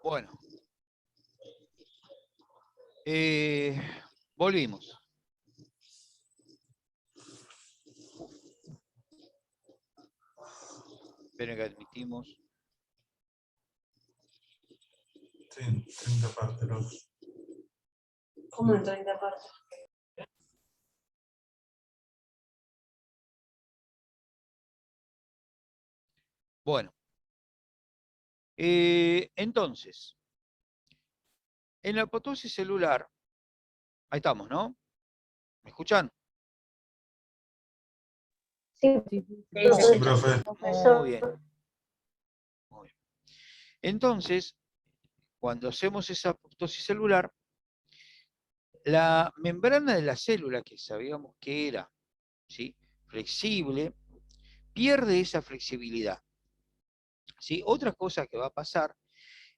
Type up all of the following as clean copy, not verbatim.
Bueno, volvimos. Esperen que admitimos. Sí, 30 partes, ¿no? ¿Cómo en 30 partes? Bueno, entonces, en la apoptosis celular, ahí estamos, ¿no? ¿Me escuchan? Sí, Sí, profe. Muy bien. Muy bien. Entonces, cuando hacemos esa apoptosis celular, la membrana de la célula, que sabíamos que era, ¿sí?, flexible, pierde esa flexibilidad, ¿sí? Otra cosa que va a pasar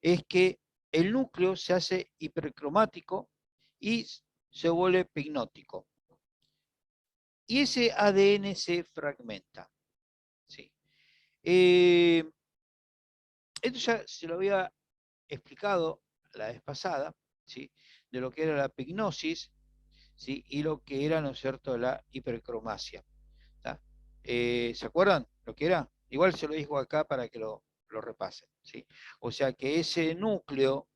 es que el núcleo se hace hipercromático y se vuelve pignótico. Y ese ADN se fragmenta, ¿sí? Esto ya se lo había explicado la vez pasada, ¿sí?, de lo que era la pignosis, ¿sí?, y lo que era, ¿no es cierto?, la hipercromasia. ¿Se acuerdan lo que era? Igual se lo dijo acá para que lo repasen, ¿sí? O sea que ese núcleo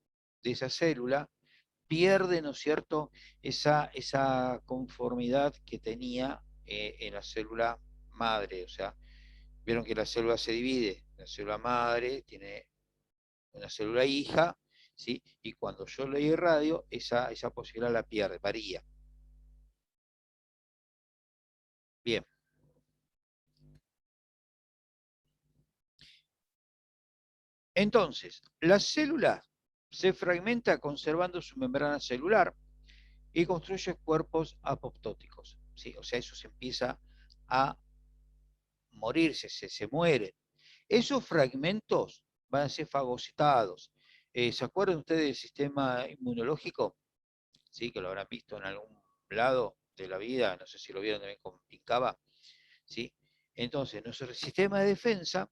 de esa célula pierde, ¿no es cierto?, esa conformidad que tenía en la célula madre. O sea, vieron que la célula se divide, la célula madre tiene una célula hija, ¿sí?, y cuando yo le irradio, esa posibilidad la pierde, varía. Bien. Entonces, la célula se fragmenta conservando su membrana celular y construye cuerpos apoptóticos, ¿sí? O sea, eso se empieza a morirse, se mueren. Esos fragmentos van a ser fagocitados. ¿Se acuerdan ustedes del sistema inmunológico? Sí, que lo habrán visto en algún lado de la vida, no sé si lo vieron también con Pincaba, ¿sí? Entonces, nuestro sistema de defensa,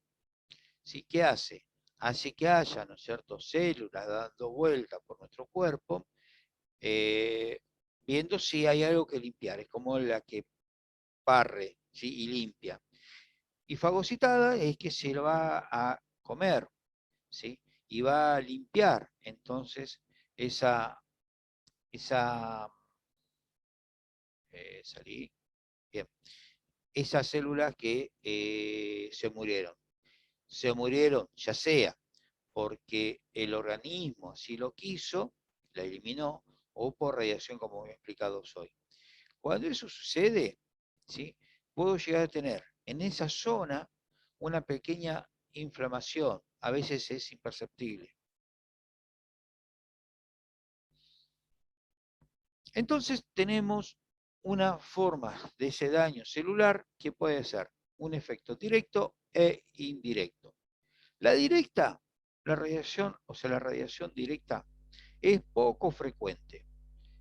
¿sí?, ¿qué hace? Hace que haya, ¿no es cierto?, células dando vuelta por nuestro cuerpo, eh, viendo si hay algo que limpiar. Es como la que barre, ¿sí?, y limpia. Y fagocitada es que se lo va a comer, ¿sí?, y va a limpiar entonces esa salí, bien, esas células que se murieron. Se murieron ya sea porque el organismo así lo quiso, la eliminó, o por radiación, como he explicado hoy. Cuando eso sucede, ¿sí?, puedo llegar a tener en esa zona una pequeña inflamación, a veces es imperceptible. Entonces tenemos una forma de ese daño celular que puede ser un efecto directo e indirecto. La directa, la radiación, o sea, la radiación directa es poco frecuente.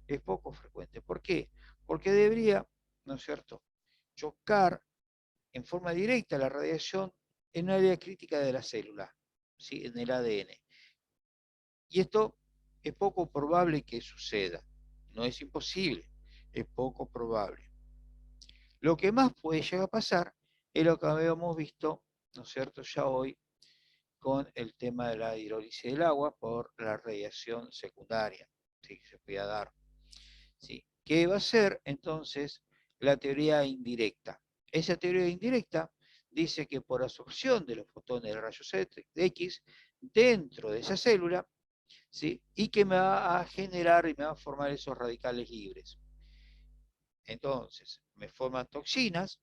Es poco frecuente. ¿Por qué? Porque debería, ¿no es cierto?, chocar en forma directa la radiación en un área crítica de la célula, ¿sí?, en el ADN. Y esto es poco probable que suceda. No es imposible, es poco probable. Lo que más puede llegar a pasar es lo que habíamos visto, ¿no es cierto?, ya hoy, con el tema de la hidrólisis del agua por la radiación secundaria, ¿sí?, que se podía dar, ¿sí?, que va a ser entonces la teoría indirecta. Esa teoría indirecta dice que por absorción de los fotones de rayos X dentro de esa célula, ¿sí?, y que me va a generar y me va a formar esos radicales libres. Entonces, me forman toxinas,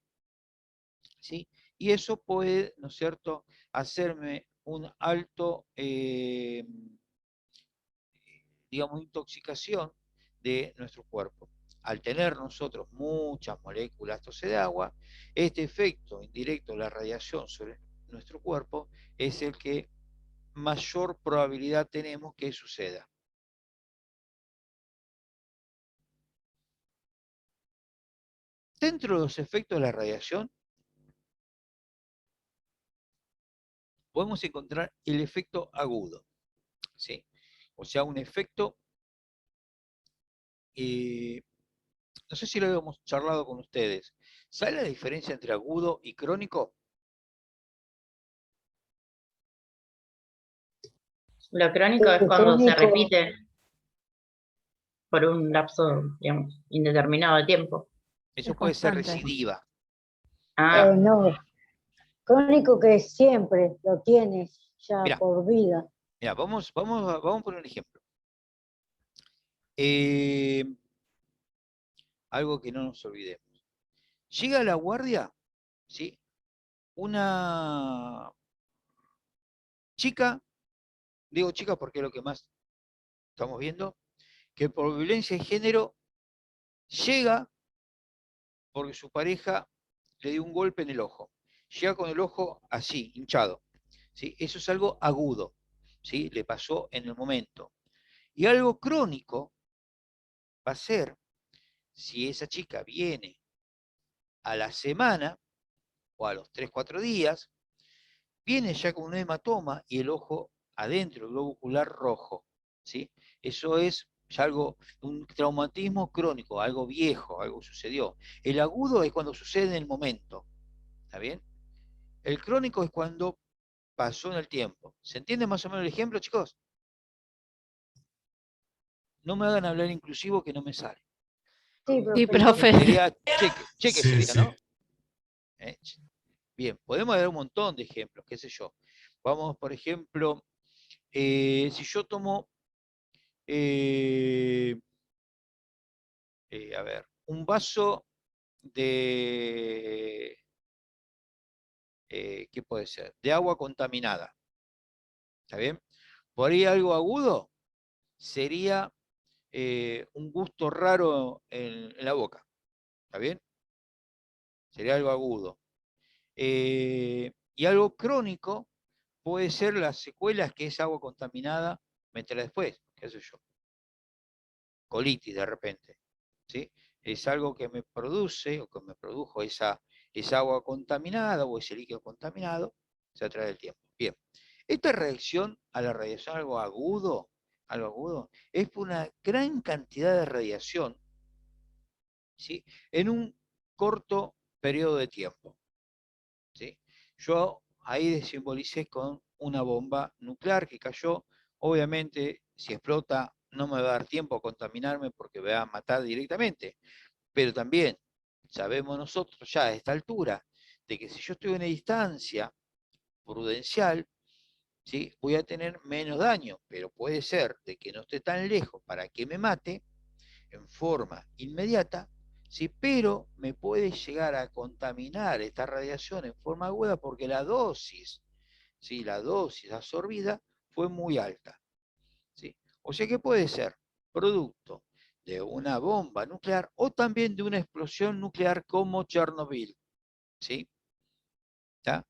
¿sí?, y eso puede, ¿no es cierto?, hacerme un alto, digamos, intoxicación de nuestro cuerpo. Al tener nosotros muchas moléculas de agua, este efecto indirecto de la radiación sobre nuestro cuerpo es el que mayor probabilidad tenemos que suceda. Dentro de los efectos de la radiación, podemos encontrar el efecto agudo, ¿sí? O sea, un efecto, no sé si lo habíamos charlado con ustedes. ¿Sabe la diferencia entre agudo y crónico? Lo crónico es El cuando se crónico, repite por un lapso, digamos, indeterminado de tiempo. Eso Es puede ser constante. recidiva. Ah, no, crónico que siempre lo tienes ya Mirá, por vida. mirá, vamos a poner un ejemplo. Eh, algo que no nos olvidemos. Llega a la guardia, ¿sí? Una chica, digo chica porque es lo que más estamos viendo, que por violencia de género llega porque su pareja le dio un golpe en el ojo. Llega con el ojo así, hinchado. ¿Sí? Eso es algo agudo, ¿sí? Le pasó en el momento. Y algo crónico va a ser si esa chica viene a la semana o a los 3, 4 días, viene ya con un hematoma y el ojo adentro, el globo ocular rojo. ¿Sí? Eso es ya algo, un traumatismo crónico, algo viejo, algo sucedió. El agudo es cuando sucede en el momento. ¿Está bien? El crónico es cuando pasó en el tiempo. ¿Se entiende más o menos el ejemplo, chicos? No me hagan hablar inclusivo que no me sale. Sí, Sí, profe. profe. Sería cheque Sí, sería, sí. ¿no? Bien, podemos dar un montón de ejemplos, qué sé yo. Vamos, por ejemplo, si yo tomo, a ver, un vaso de, ¿qué puede ser? De agua contaminada. ¿Está bien? Por ahí algo agudo sería un gusto raro en la boca. ¿Está bien? Sería algo agudo. Y algo crónico puede ser las secuelas que esa agua contaminada me trae después, qué sé yo. Colitis de repente. ¿Sí? Es algo que me produce o que me produjo esa agua contaminada o ese líquido contaminado, se atrae del tiempo. Bien. Esta reacción a la radiación, algo agudo, es por una gran cantidad de radiación, ¿sí? En un corto periodo de tiempo. ¿Sí? Yo ahí simbolicé con una bomba nuclear que cayó. Obviamente, si explota, no me va a dar tiempo a contaminarme porque me va a matar directamente. Pero también sabemos nosotros ya a esta altura de que si yo estoy a una distancia prudencial, ¿sí? Voy a tener menos daño, pero puede ser de que no esté tan lejos para que me mate en forma inmediata, ¿sí? Pero me puede llegar a contaminar esta radiación en forma aguda porque la dosis, ¿sí? La dosis absorbida fue muy alta. ¿Sí? O sea que puede ser producto de una bomba nuclear o también de una explosión nuclear como Chernobyl. ¿Sí? ¿Está?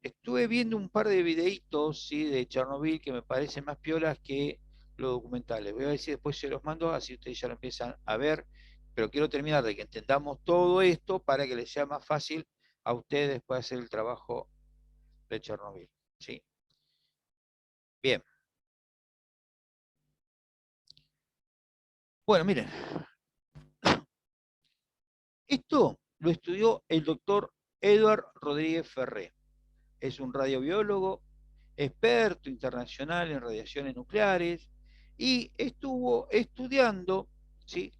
Estuve viendo un par de videitos, ¿sí? De Chernobyl que me parecen más piolas que los documentales. Voy a ver si después se los mando, así ustedes ya lo empiezan a ver. Pero quiero terminar de que entendamos todo esto para que les sea más fácil a ustedes después hacer el trabajo de Chernobyl. ¿Sí? Bien. Bueno, miren. Esto lo estudió el doctor Edward Rodríguez Ferré. Es un radiobiólogo, experto internacional en radiaciones nucleares, y estuvo estudiando, ¿sí?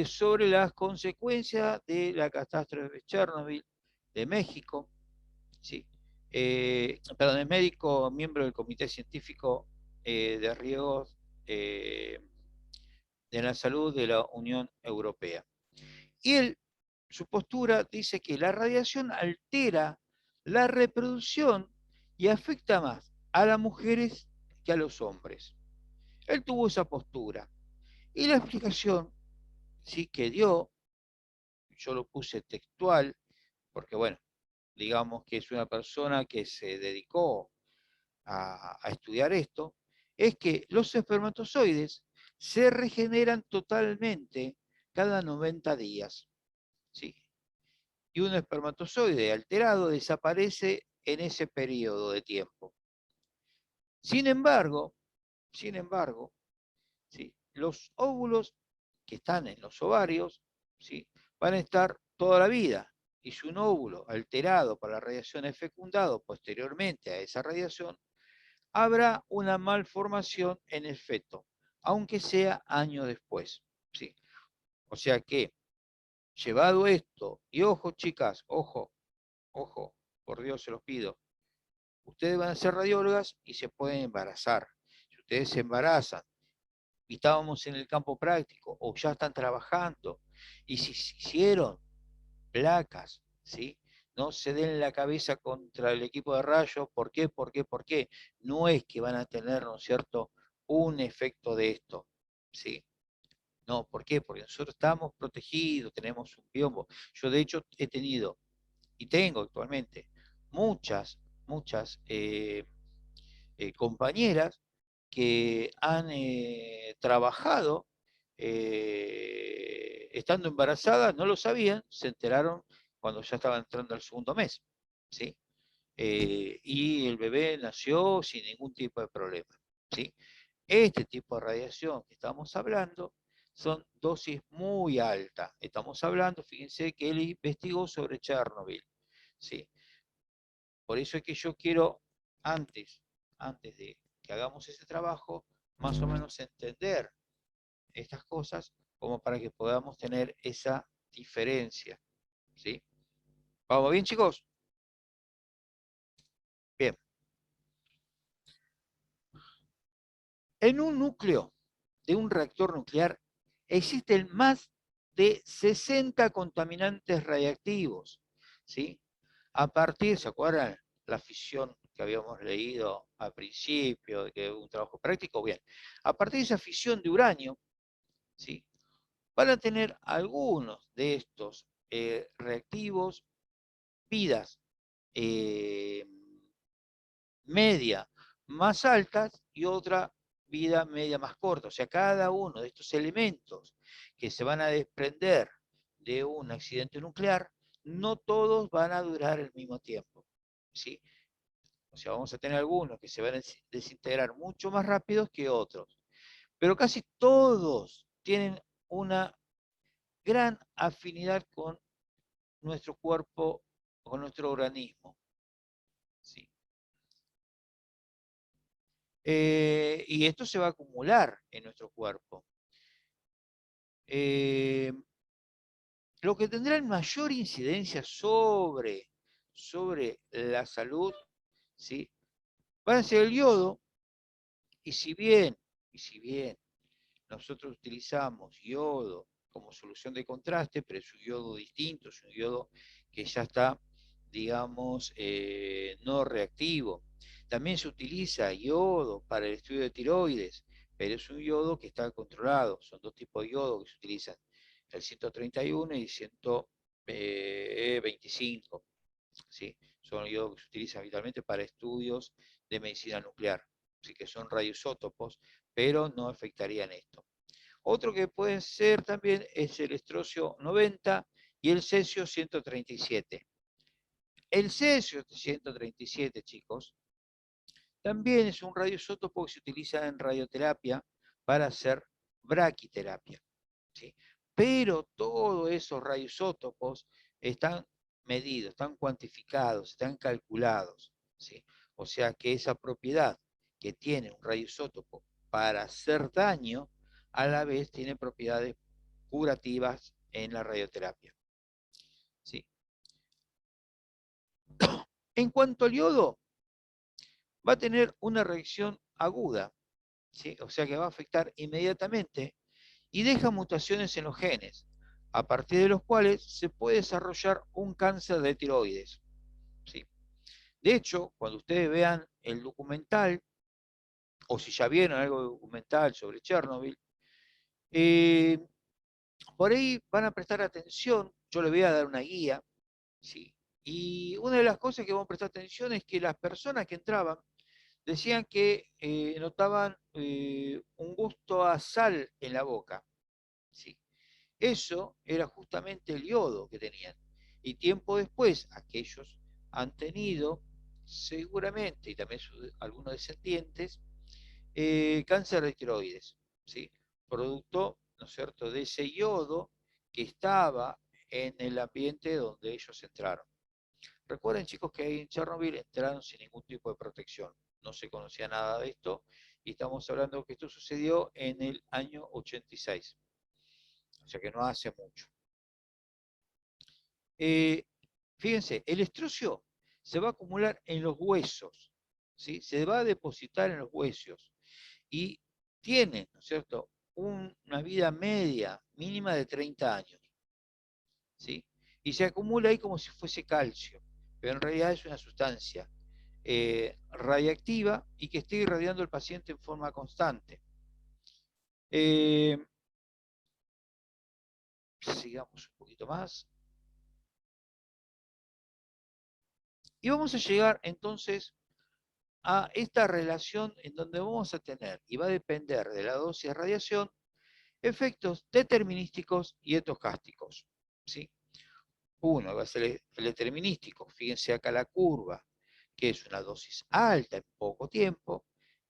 Sobre las consecuencias de la catástrofe de Chernobyl, de México, ¿sí? Perdón, es médico, miembro del Comité Científico de Riesgos de la Salud de la Unión Europea. Y él, su postura dice que la radiación altera la reproducción y afecta más a las mujeres que a los hombres. Él tuvo esa postura. Y la explicación, sí, que dio, yo lo puse textual, porque bueno, digamos que es una persona que se dedicó a estudiar esto, es que los espermatozoides se regeneran totalmente cada 90 días. ¿Sí? y un espermatozoide alterado desaparece en ese periodo de tiempo. Sin embargo, ¿sí? Los óvulos que están en los ovarios, ¿sí? Van a estar toda la vida. Y si un óvulo alterado por la radiación es fecundado posteriormente a esa radiación, habrá una malformación en el feto, aunque sea años después. ¿Sí? O sea que, llevado esto, y ojo chicas, ojo, por Dios se los pido, ustedes van a ser radiólogas y se pueden embarazar. Si ustedes se embarazan y estábamos en el campo práctico o ya están trabajando y si se hicieron placas, ¿sí? No se den la cabeza contra el equipo de rayos. ¿Por qué? ¿Por qué? ¿Por qué? No es que van a tener, ¿no es cierto?, un efecto de esto, ¿sí? No, ¿por qué? Porque nosotros estamos protegidos, tenemos un biombo. Yo de hecho he tenido y tengo actualmente muchas compañeras que han trabajado estando embarazadas, no lo sabían, se enteraron cuando ya estaban entrando al segundo mes, ¿sí? Y el bebé nació sin ningún tipo de problema, ¿sí? Este tipo de radiación que estamos hablando son dosis muy altas. Estamos hablando, fíjense que él investigó sobre Chernobyl, ¿sí? Por eso es que yo quiero, antes de que hagamos ese trabajo, más o menos entender estas cosas como para que podamos tener esa diferencia, ¿sí? ¿Vamos bien, chicos? Bien. En un núcleo de un reactor nuclear existen más de 60 contaminantes radiactivos, ¿sí? A partir, ¿se acuerdan? La fisión que habíamos leído al principio, de que un trabajo práctico, bien. A partir de esa fisión de uranio, ¿sí? Van a tener algunos de estos reactivos vidas media más altas y otra vida media más corta. O sea, cada uno de estos elementos que se van a desprender de un accidente nuclear, no todos van a durar el mismo tiempo, ¿sí? O sea, vamos a tener algunos que se van a desintegrar mucho más rápido que otros. Pero casi todos tienen una gran afinidad con nuestro cuerpo, con nuestro organismo, ¿sí? Y esto se va a acumular en nuestro cuerpo. Lo que tendrá mayor incidencia sobre la salud, ¿sí? Va a ser el yodo, y si bien nosotros utilizamos yodo como solución de contraste, pero es un yodo distinto, es un yodo que ya está, digamos, no reactivo. También se utiliza yodo para el estudio de tiroides, pero es un yodo que está controlado. Son dos tipos de yodo que se utilizan, el 131 y 125. ¿Sí? Son yodos que se utilizan habitualmente para estudios de medicina nuclear, así que son radioisótopos, pero no afectarían esto. Otro que pueden ser también es el estroncio 90 y el cesio 137. El cesio 137, chicos, también es un radioisótopo que se utiliza en radioterapia para hacer braquiterapia, ¿sí? Pero todos esos radioisótopos están medidos, están cuantificados, están calculados, ¿sí? O sea que esa propiedad que tiene un radioisótopo para hacer daño, a la vez tiene propiedades curativas en la radioterapia, ¿sí? En cuanto al yodo, va a tener una reacción aguda, ¿sí? O sea que va a afectar inmediatamente y deja mutaciones en los genes, a partir de los cuales se puede desarrollar un cáncer de tiroides, ¿sí? De hecho, cuando ustedes vean el documental, o si ya vieron algo documental sobre Chernobyl, por ahí van a prestar atención, yo les voy a dar una guía, ¿sí? Y una de las cosas que vamos a prestar atención es que las personas que entraban decían que notaban un gusto a sal en la boca, ¿sí? Eso era justamente el yodo que tenían. Y tiempo después, aquellos han tenido, seguramente, y también algunos descendientes, cáncer de tiroides, ¿sí? Producto, ¿no es cierto?, de ese yodo que estaba en el ambiente donde ellos entraron. Recuerden, chicos, que ahí en Chernobyl entraron sin ningún tipo de protección. No se conocía nada de esto y estamos hablando que esto sucedió en el año 86. O sea que no hace mucho. Fíjense, el estroncio se va a acumular en los huesos, ¿sí? Se va a depositar en los huesos y tiene, ¿no es cierto?, una vida media mínima de 30 años, ¿sí? Y se acumula ahí como si fuese calcio, pero en realidad es una sustancia radiactiva y que está irradiando al paciente en forma constante. Sigamos un poquito más. Y vamos a llegar entonces a esta relación en donde vamos a tener, y va a depender de la dosis de radiación, efectos determinísticos y estocásticos, ¿sí? Uno va a ser el determinístico, fíjense acá la curva, que es una dosis alta en poco tiempo,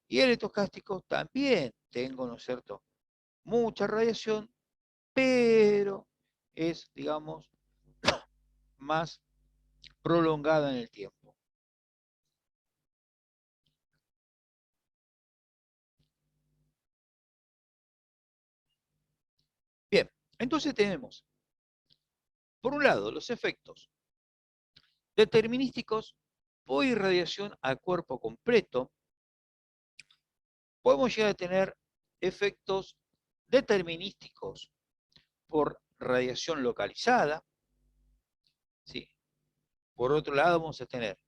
y el estocástico también tengo, ¿no es cierto?, mucha radiación, pero es, digamos, más prolongada en el tiempo. Bien, entonces tenemos, por un lado, los efectos determinísticos por irradiación al cuerpo completo. Podemos llegar a tener efectos determinísticos por radiación localizada, ¿sí? Por otro lado, vamos a tener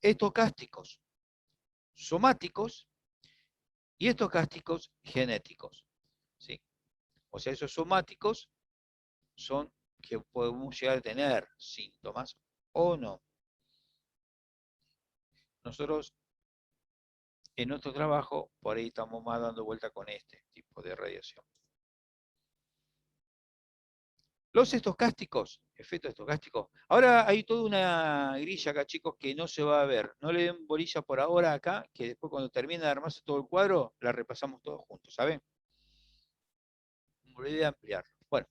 estocásticos somáticos y estocásticos genéticos, ¿sí? O sea, esos somáticos son que podemos llegar a tener síntomas o no. Nosotros en nuestro trabajo por ahí estamos más dando vuelta con este tipo de radiación. Los estocásticos, efectos estocásticos. Ahora hay toda una grilla acá, chicos, que no se va a ver. No le den bolilla por ahora acá, que después cuando termine de armarse todo el cuadro, la repasamos todos juntos, ¿saben? Volveré a ampliar. Bueno,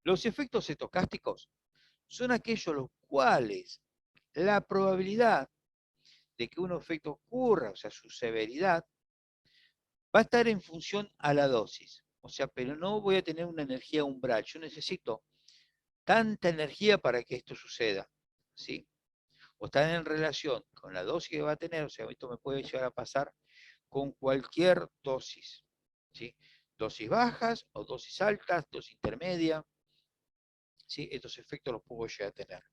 los efectos estocásticos son aquellos los cuales la probabilidad de que un efecto ocurra, o sea, su severidad, va a estar en función a la dosis. O sea, pero no voy a tener una energía umbral. Yo necesito tanta energía para que esto suceda, ¿sí? O está en relación con la dosis que va a tener, o sea, esto me puede llegar a pasar con cualquier dosis, ¿sí? Dosis bajas o dosis altas, dosis intermedia, ¿sí? Estos efectos los puedo llegar a tener.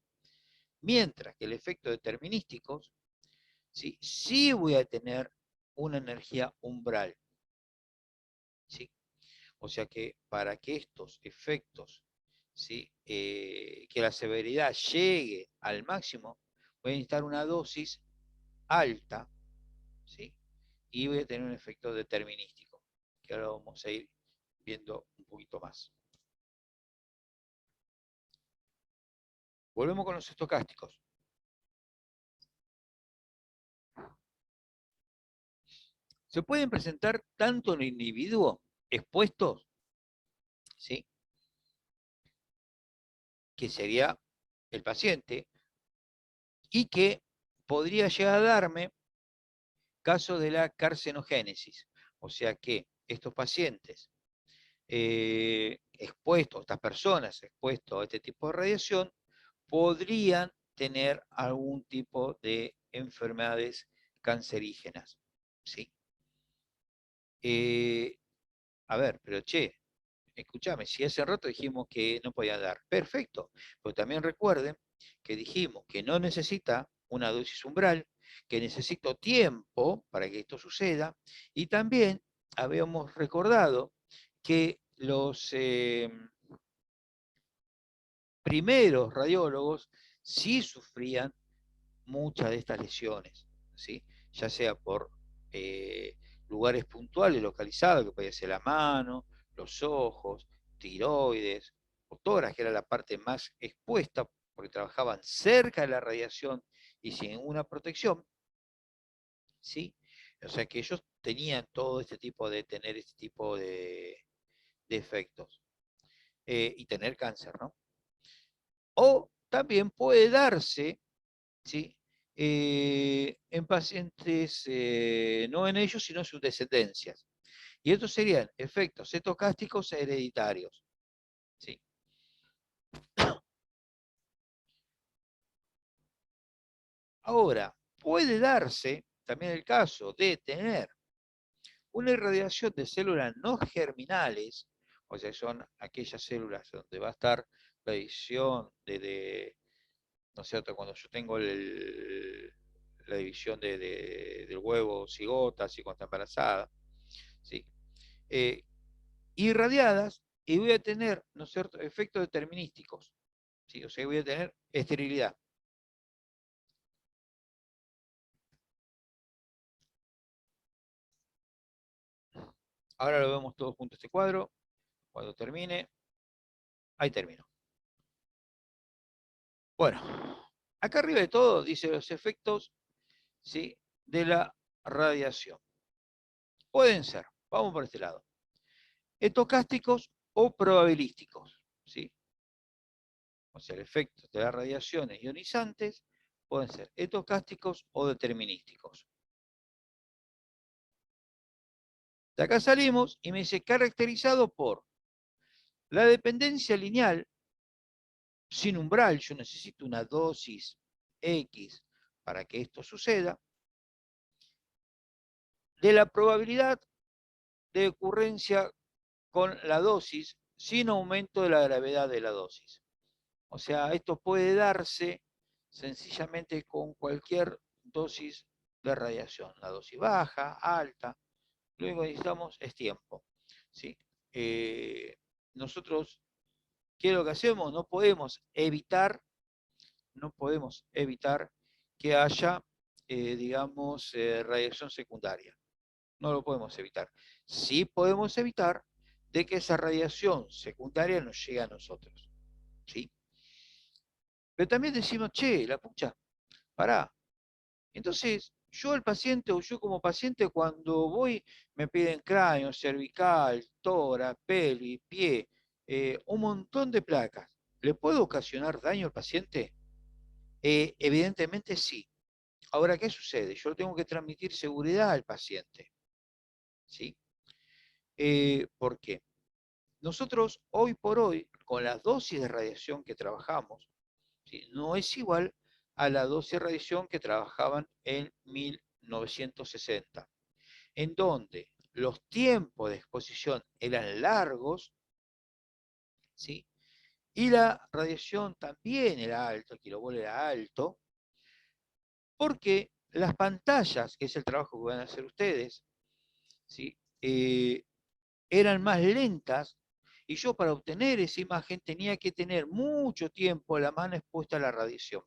Mientras que el efecto determinístico, ¿sí?, sí voy a tener una energía umbral, ¿sí? O sea que para que estos efectos, ¿sí?, que la severidad llegue al máximo, voy a necesitar una dosis alta, ¿sí?, y voy a tener un efecto determinístico, que ahora vamos a ir viendo un poquito más. Volvemos con los estocásticos. Se pueden presentar tanto en el individuo expuestos, ¿sí?, que sería el paciente, y que podría llegar a darme caso de la carcinogénesis. O sea que estos pacientes expuestos, estas personas expuestas a este tipo de radiación, podrían tener algún tipo de enfermedades cancerígenas, ¿sí? A ver, pero che, escúchame, si hace rato dijimos que no podía dar, perfecto, pero también recuerden que dijimos que no necesita una dosis umbral, que necesito tiempo para que esto suceda, y también habíamos recordado que los primeros radiólogos sí sufrían muchas de estas lesiones, ¿sí?, ya sea por lugares puntuales localizados, que puede ser la mano, los ojos, tiroides, o tórax, que era la parte más expuesta, porque trabajaban cerca de la radiación y sin ninguna protección, ¿sí? O sea que ellos tenían todo este tipo de, tener este tipo de efectos y tener cáncer, ¿no? O también puede darse, ¿sí? En pacientes, no en ellos, sino en sus descendencias. Y estos serían efectos cetocásticos hereditarios, ¿sí? Ahora, puede darse también el caso de tener una irradiación de células no germinales, o sea, son aquellas células donde va a estar la división ¿no es cierto? Cuando yo tengo la división del huevo cigota, si cuando está embarazada, ¿sí? Irradiadas, y voy a tener, ¿no es cierto?, efectos determinísticos, ¿sí? O sea, voy a tener esterilidad. Ahora lo vemos todos juntos este cuadro. Cuando termine, ahí termino. Bueno, acá arriba de todo dice los efectos, ¿sí?, de la radiación. Pueden ser, vamos por este lado, estocásticos o probabilísticos, ¿sí? O sea, el efecto de las radiaciones ionizantes pueden ser estocásticos o determinísticos. De acá salimos y me dice caracterizado por la dependencia lineal sin umbral. Yo necesito una dosis X para que esto suceda, de la probabilidad de ocurrencia con la dosis sin aumento de la gravedad de la dosis. O sea, esto puede darse sencillamente con cualquier dosis de radiación, la dosis baja, alta. Lo único que necesitamos es tiempo, ¿sí? Nosotros, ¿qué es lo que hacemos? No podemos evitar que haya, digamos, radiación secundaria. No lo podemos evitar. Sí podemos evitar de que esa radiación secundaria nos llegue a nosotros, ¿sí? Pero también decimos, che, la pucha, pará. Entonces, yo el paciente o yo como paciente cuando voy me piden cráneo, cervical, tórax, peli, pie, un montón de placas. ¿Le puedo ocasionar daño al paciente? Evidentemente sí. Ahora, ¿qué sucede? Yo tengo que transmitir seguridad al paciente, ¿sí? ¿Por qué? Nosotros hoy por hoy, con las dosis de radiación que trabajamos, ¿sí?, no es igual a la dosis de radiación que trabajaban en 1960, en donde los tiempos de exposición eran largos, ¿sí?, y la radiación también era alta, el kilovolt era alto, porque las pantallas, que es el trabajo que van a hacer ustedes, ¿sí?, eran más lentas, y yo para obtener esa imagen tenía que tener mucho tiempo la mano expuesta a la radiación,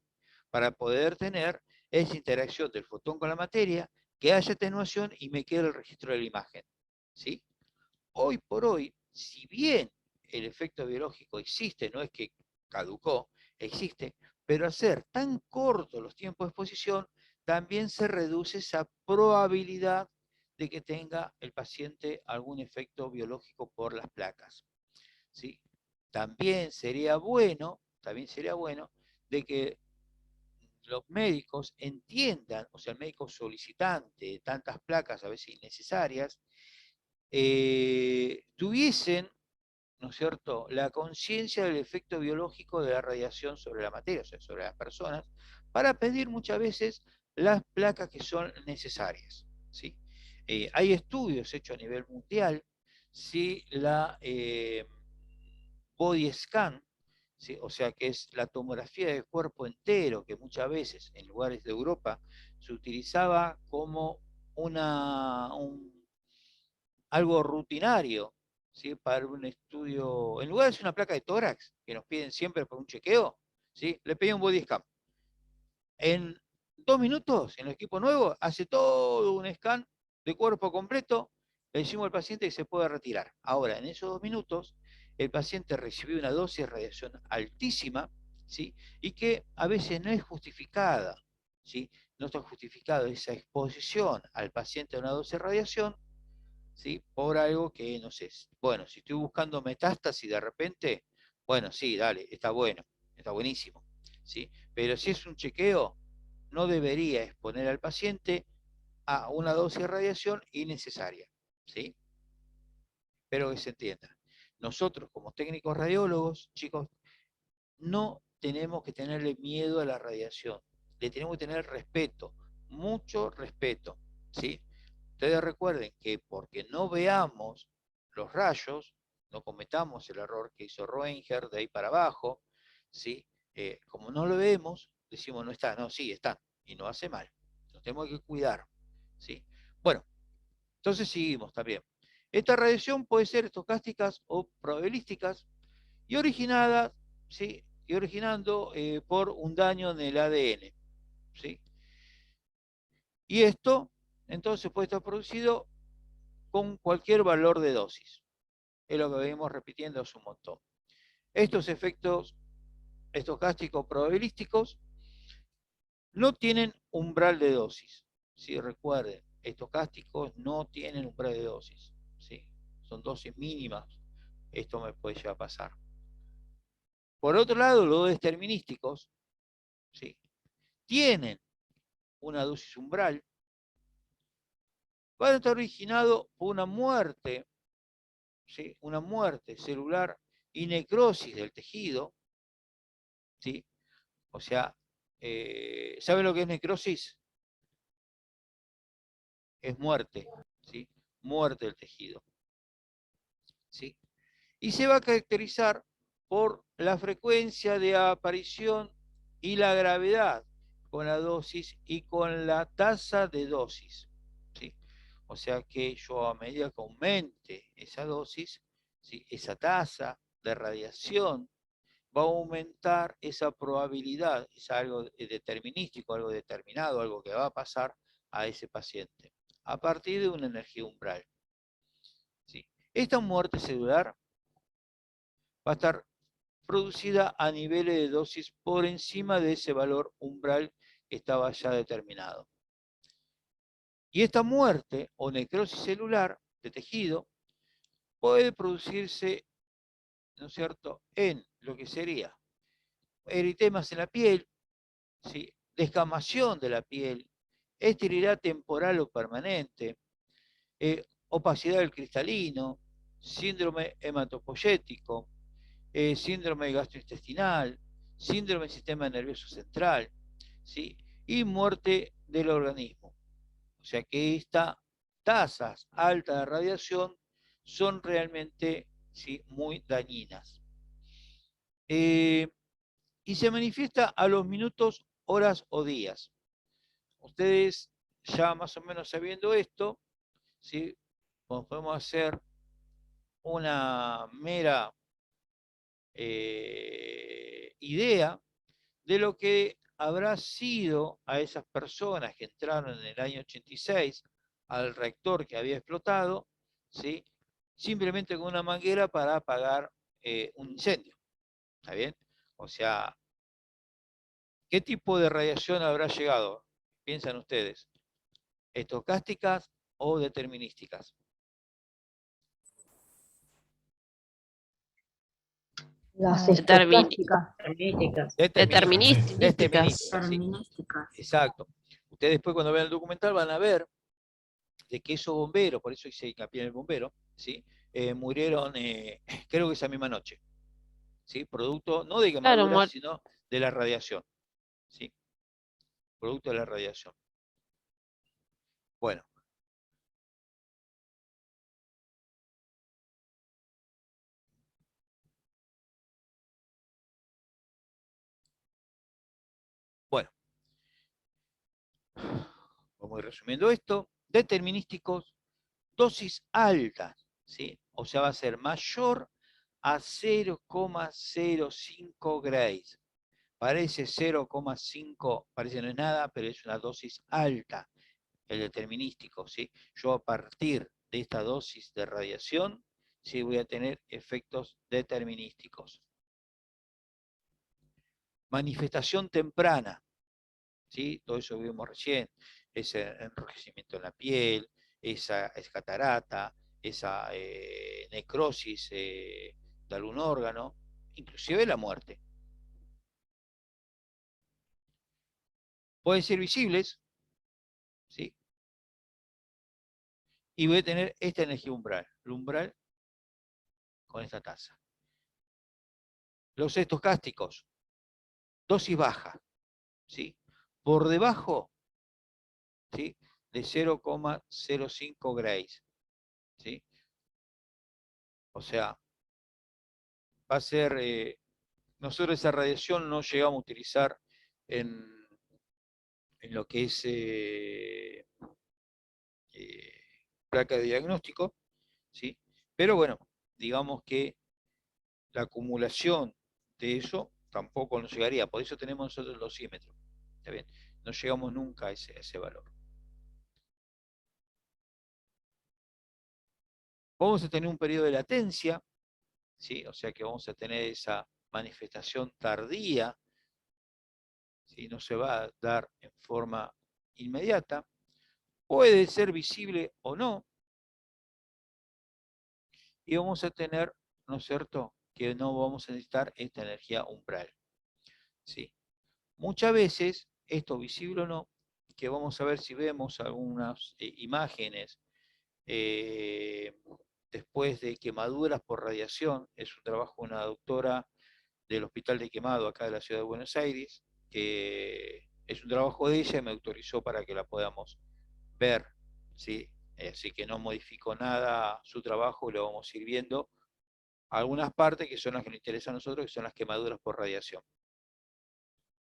para poder tener esa interacción del fotón con la materia, que haya atenuación y me quede el registro de la imagen, ¿sí? Hoy por hoy, si bien el efecto biológico existe, no es que caducó, existe, pero al ser tan cortos los tiempos de exposición, también se reduce esa probabilidad de que tenga el paciente algún efecto biológico por las placas, ¿sí? También sería bueno de que los médicos entiendan, o sea, el médico solicitante de tantas placas a veces innecesarias, tuviesen, ¿no es cierto?, la conciencia del efecto biológico de la radiación sobre la materia, o sea, sobre las personas, para pedir muchas veces las placas que son necesarias, ¿sí? Hay estudios hechos a nivel mundial, si la body scan, ¿sí?, o sea, que es la tomografía del cuerpo entero, que muchas veces en lugares de Europa se utilizaba como algo rutinario, ¿sí?, para un estudio, en lugar de hacer una placa de tórax, que nos piden siempre por un chequeo, ¿sí?, le pedí un body scan. En 2 minutos, en el equipo nuevo, hace todo un scan de cuerpo completo, le decimos al paciente que se puede retirar. Ahora, en esos 2 minutos, el paciente recibió una dosis de radiación altísima, ¿sí? Y que a veces no es justificada, ¿sí? No está justificada esa exposición al paciente a una dosis de radiación, ¿sí? Por algo que, no sé, bueno, si estoy buscando metástasis de repente, bueno, sí, dale, está bueno, está buenísimo, ¿sí? Pero si es un chequeo, no debería exponer al paciente a una dosis de radiación innecesaria, ¿sí? Espero que se entienda. Nosotros, como técnicos radiólogos, chicos, no tenemos que tenerle miedo a la radiación, le tenemos que tener respeto, mucho respeto, ¿sí? Ustedes recuerden que porque no veamos los rayos, no cometamos el error que hizo Roentgen de ahí para abajo, ¿sí? Como no lo vemos, decimos no está, no, sí, está, y no hace mal. Nos tenemos que cuidar, ¿sí? Bueno, entonces seguimos también. Esta radiación puede ser estocásticas o probabilísticas y originadas, ¿sí? Y originando por un daño en el ADN, ¿sí? Y esto, entonces, puede estar producido con cualquier valor de dosis. Es lo que venimos repitiendo hace un montón. Estos efectos estocásticos probabilísticos no tienen umbral de dosis. ¿Sí? Recuerden, estocásticos no tienen umbral de dosis. ¿Sí? Son dosis mínimas. Esto me puede llegar a pasar. Por otro lado, los determinísticos, ¿sí? Tienen una dosis umbral. Van a estar originados por una muerte, ¿sí? Una muerte celular y necrosis del tejido, ¿sí? O sea, ¿saben lo que es necrosis? Es muerte, ¿sí? Muerte del tejido, ¿sí? Y se va a caracterizar por la frecuencia de aparición y la gravedad con la dosis y con la tasa de dosis, ¿sí? O sea que yo a medida que aumente esa dosis, ¿sí? Esa tasa de radiación va a aumentar esa probabilidad, es algo determinístico, algo determinado, algo que va a pasar a ese paciente, a partir de una energía umbral. ¿Sí? Esta muerte celular va a estar producida a niveles de dosis por encima de ese valor umbral que estaba ya determinado. Y esta muerte o necrosis celular de tejido puede producirse, ¿no es cierto?, en lo que sería eritemas en la piel, ¿sí? Descamación de la piel, esterilidad temporal o permanente, opacidad del cristalino, síndrome hematopoyético, síndrome gastrointestinal, síndrome del sistema nervioso central, ¿sí? Y muerte del organismo. O sea que estas tasas altas de radiación son realmente, ¿sí?, muy dañinas. Y se manifiesta a los minutos, horas o días. Ustedes ya más o menos sabiendo esto, ¿sí?, podemos hacer una mera idea de lo que habrá sido a esas personas que entraron en el año 86 al reactor que había explotado, ¿sí?, simplemente con una manguera para apagar un incendio. ¿Está bien? O sea, ¿qué tipo de radiación habrá llegado? Piensan ustedes, ¿estocásticas o determinísticas? Las Determinísticas. estocásticas. Determinísticas. Exacto. Ustedes después cuando vean el documental van a ver de que esos bomberos, por eso hice hincapié en el bombero, ¿sí? Murieron, creo que esa misma noche, ¿sí? Producto no de Claro, quemaduras, sino de la radiación, ¿sí? Producto de la radiación. Bueno. Bueno. Vamos a ir resumiendo esto. Determinísticos, dosis altas, ¿sí? O sea, va a ser mayor a 0,05 grays. Parece 0,5, parece no es nada, pero es una dosis alta, el determinístico, ¿sí? Yo a partir de esta dosis de radiación, sí voy a tener efectos determinísticos. Manifestación temprana, ¿sí? Todo eso vimos recién, ese enrojecimiento en la piel, esa catarata, esa necrosis de algún órgano, inclusive la muerte. Pueden ser visibles, ¿sí? Y voy a tener esta energía umbral, el umbral con esta tasa. Los estocásticos, dosis baja, ¿sí? Por debajo, ¿sí?, de 0,05 grays, ¿sí? O sea, va a ser, nosotros esa radiación no llegamos a utilizar en lo que es placa de diagnóstico, ¿sí? Pero bueno, digamos que la acumulación de eso tampoco nos llegaría, por eso tenemos nosotros el dosímetro, ¿está bien? No llegamos nunca a ese valor. Vamos a tener un periodo de latencia, ¿sí? O sea que vamos a tener esa manifestación tardía, ¿sí? No se va a dar en forma inmediata, puede ser visible o no, y vamos a tener, ¿no es cierto?, que no vamos a necesitar esta energía umbral, ¿sí? Muchas veces, esto visible o no, que vamos a ver si vemos algunas imágenes después de quemaduras por radiación, es un trabajo de una doctora del Hospital de Quemado acá de la ciudad de Buenos Aires, que es un trabajo de ella y me autorizó para que la podamos ver, ¿sí? Así que no modifico nada su trabajo y lo vamos a ir viendo. Algunas partes que son las que nos interesan a nosotros, que son las quemaduras por radiación.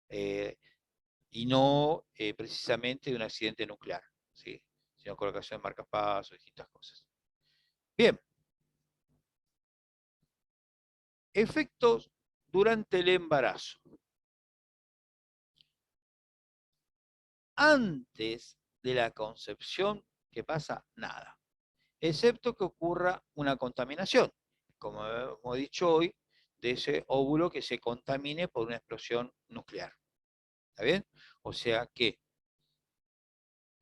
Y no precisamente de un accidente nuclear, ¿sí?, sino colocación de marcapasos, distintas cosas. Bien. Efectos durante el embarazo. Antes de la concepción, ¿qué pasa? Nada. Excepto que ocurra una contaminación, como hemos dicho hoy, de ese óvulo que se contamine por una explosión nuclear. ¿Está bien? O sea que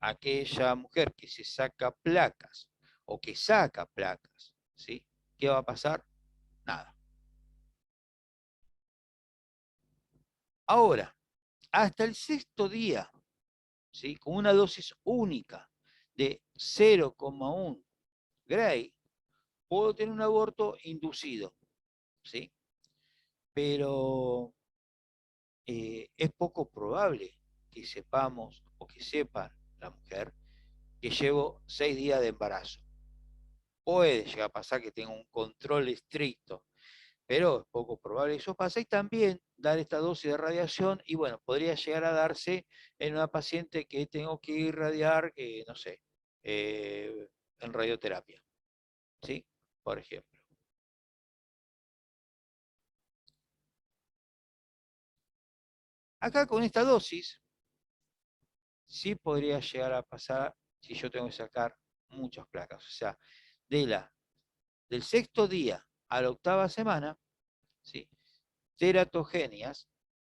aquella mujer que se saca placas o que saca placas, ¿sí?, ¿qué va a pasar? Nada. Ahora, hasta el 6º día, ¿sí?, con una dosis única de 0,1 Gray, puedo tener un aborto inducido, ¿sí? Pero es poco probable que sepamos o que sepa la mujer que llevo 6 días de embarazo. Puede llegar a pasar que tenga un control estricto, pero es poco probable que eso pase. Y también dar esta dosis de radiación, y bueno, podría llegar a darse en una paciente que tengo que irradiar, no sé, en radioterapia, ¿sí? Por ejemplo. Acá con esta dosis, sí podría llegar a pasar si yo tengo que sacar muchas placas. O sea, del 6º día a la 8ª semana, ¿sí?, teratogenias,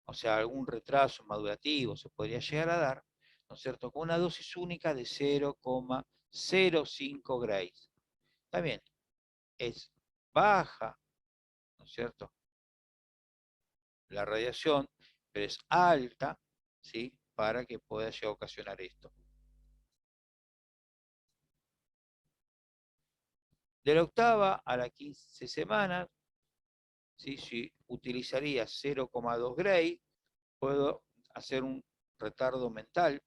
o sea, algún retraso madurativo se podría llegar a dar, ¿no es cierto?, con una dosis única de 0,05 grays. También es baja, ¿no es cierto?, la radiación, pero es alta, ¿sí?, para que pueda llegar a ocasionar esto. De la 8ª a la 15 semanas, ¿sí?, si utilizaría 0,2 gray, puedo hacer un retardo mental.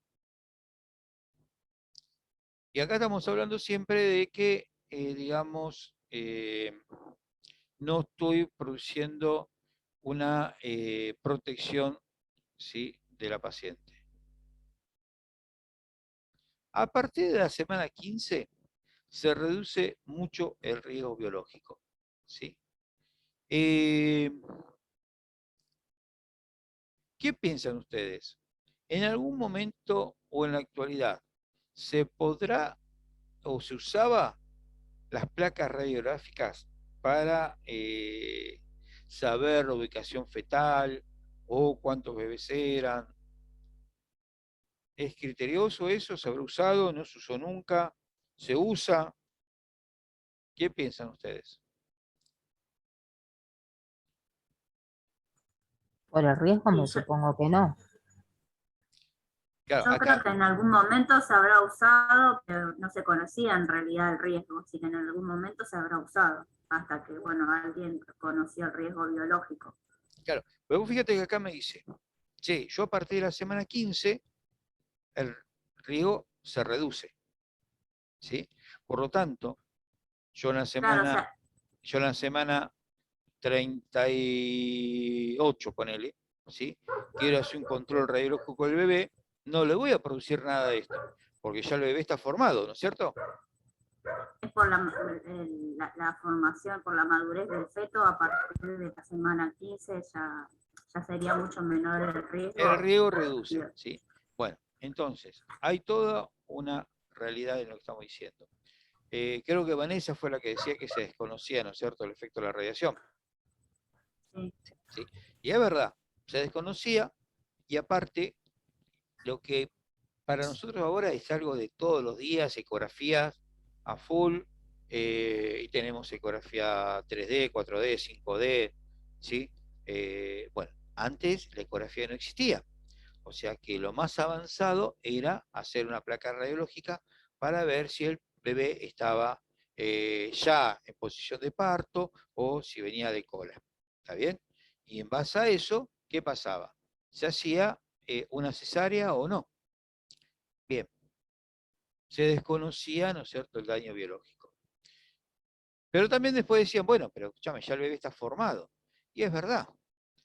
Y acá estamos hablando siempre de que, digamos, no estoy produciendo una protección, ¿sí?, de la paciente. A partir de la semana 15 se reduce mucho el riesgo biológico, ¿sí? ¿Qué piensan ustedes? ¿En algún momento o en la actualidad se podrá o se usaba las placas radiográficas para saber la ubicación fetal o cuántos bebés eran. ¿Es criterioso eso? ¿Se habrá usado? ¿No se usó nunca? ¿Se usa? ¿Qué piensan ustedes? Por el riesgo me Sí, supongo que no. Claro, yo creo acá, que en algún momento se habrá usado, pero no se conocía en realidad el riesgo, así que en algún momento se habrá usado, hasta que, bueno, alguien conoció el riesgo biológico. claro. Pero fíjate que acá me dice, che, yo a partir de la semana 15, el riesgo se reduce, ¿sí? Por lo tanto, yo en la Claro, o semana, sea, yo en la semana 38, ponele, ¿sí? Quiero hacer un control radiológico del bebé, no le voy a producir nada de esto, porque ya el bebé está formado, ¿no es cierto? es por la formación, por la madurez del feto, a partir de la semana 15 ya sería mucho menor el El riesgo. riesgo reduce, ¿sí? Bueno, entonces, hay toda una realidad en lo que estamos diciendo. Creo que Vanessa fue la que decía que se desconocía, ¿no es cierto?, el efecto de la radiación. Sí. ¿Sí? Y es verdad, se desconocía, y aparte, lo que para nosotros ahora es algo de todos los días, ecografías a full, y tenemos ecografía 3D, 4D, 5D, ¿sí? Bueno, antes la ecografía no existía, o sea que lo más avanzado era hacer una placa radiológica para ver si el bebé estaba ya en posición de parto o si venía de cola, ¿está bien? Y en base a eso, ¿qué pasaba? ¿Se hacía una cesárea o no? Bien, se desconocía, ¿no es cierto?, el daño biológico. Pero también después decían, bueno, pero escúchame, ya el bebé está formado. Y es verdad,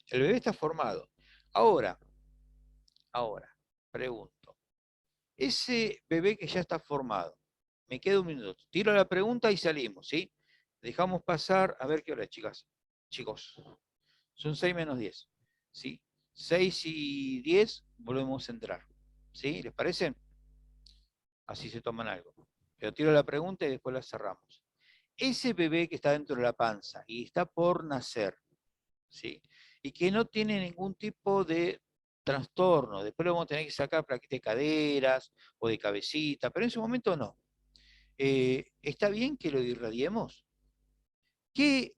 el bebé está formado. Ahora, pregunto, ese bebé que ya está formado, me queda un minuto, tiro la pregunta y salimos, ¿sí? Dejamos pasar, a ver qué hora, chicas, chicos, son 6 menos 10, ¿sí? 6:10 volvemos a entrar, ¿sí? ¿Les parece? Así se toman algo. Pero tiro la pregunta y después la cerramos. Ese bebé que está dentro de la panza y está por nacer, ¿sí? Y que no tiene ningún tipo de trastorno, después le vamos a tener que sacar plaquetas de caderas o de cabecita, pero en ese momento no. ¿Está bien que lo irradiemos? ¿Qué